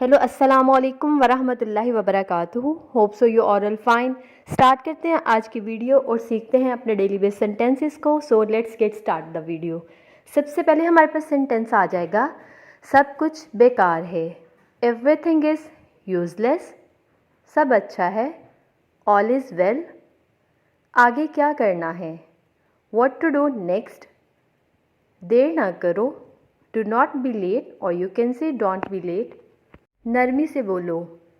Hello अस्सलाम वालेकुम वरहमतुल्लाहि वबरकातुहू। Hope so you all fine. Start करते हैं आज की वीडियो और सीखते हैं अपने डेली बेस सेंटेंसेस को। So let's get start the video. सबसे पहले हमारे पास सेंटेंस आ जाएगा, सब कुछ बेकार है। Everything is useless. सब अच्छा है। All is well. आगे क्या करना है। What to do next. देर ना करो। डू नॉट बी लेट और you can say don't be late. नरमी से बोलो।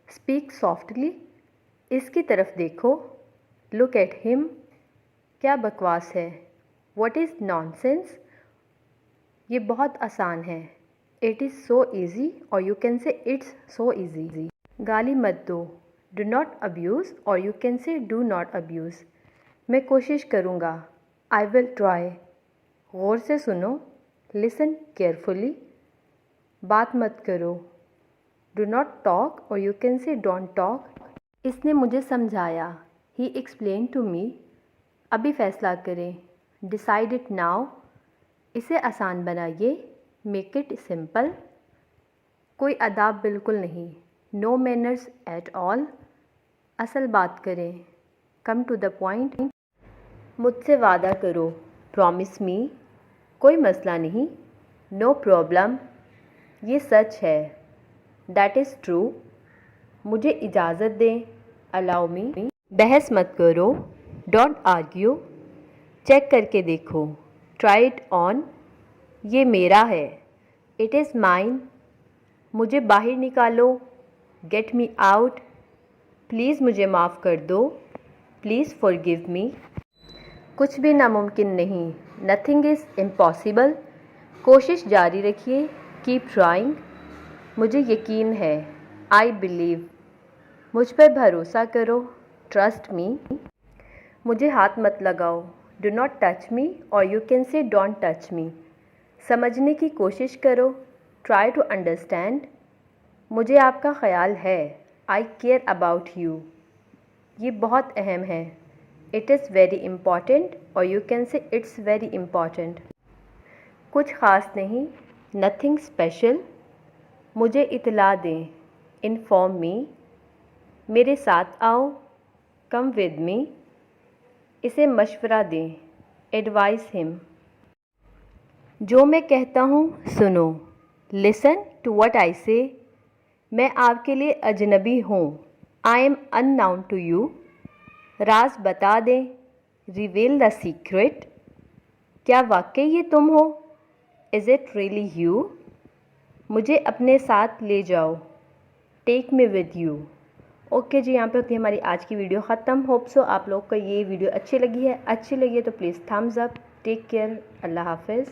Speak softly. इसकी तरफ देखो। Look at him. क्या बकवास है। What is nonsense. ये बहुत आसान है। इट इज़ सो ईजी और you can say it's so easy. गाली मत दो। डू नॉट अब्यूज़ और you can say do not abuse. मैं कोशिश करूँगा। I will try. गौर से सुनो। Listen carefully. बात मत करो। डू नॉट टॉक और you can say don't talk. इसने मुझे समझाया। He explain to me. अभी फैसला करें। Decide it now. इसे आसान बनाइए। Make it simple. कोई अदाब बिल्कुल नहीं। No manners at all. असल बात करें। Come to the point. मुझसे वादा करो। Promise me. कोई मसला नहीं। No problem. ये सच है। That is true. मुझे इजाज़त दें। Allow me. बहस मत करो। Don't argue. चेक करके देखो। Try it on. ये मेरा है। It is mine. मुझे बाहर निकालो। Get me out. प्लीज़ मुझे माफ़ कर दो। Please forgive me. कुछ भी नामुमकिन नहीं। Nothing is impossible. कोशिश जारी रखिए। Keep trying. मुझे यकीन है। I believe. मुझ पर भरोसा करो। Trust me. मुझे हाथ मत लगाओ। डू नॉट टच मी और you can say don't touch me. समझने की कोशिश करो। Try to understand. मुझे आपका ख़याल है। I care about you. ये बहुत अहम है। इट इज़ वेरी इम्पॉर्टेंट और you can say it's very important. कुछ ख़ास नहीं। Nothing special. मुझे इतला दें। Inform me. मेरे साथ आओ। Come with me. इसे मशवरा दें। Advice him. जो मैं कहता हूँ सुनो। लिसन टू व्हाट आई से। मैं आपके लिए अजनबी हूँ। I am unknown to you. राज बता दें। Reveal the secret. क्या वाकई ये तुम हो। Is it really you. मुझे अपने साथ ले जाओ। Take me with you. Okay जी, यहाँ पे होती है हमारी आज की वीडियो ख़त्म। होप सो आप लोग को ये वीडियो अच्छी लगी है। अच्छी लगी है तो please thumbs up. Take care. अल्लाह हाफिज़।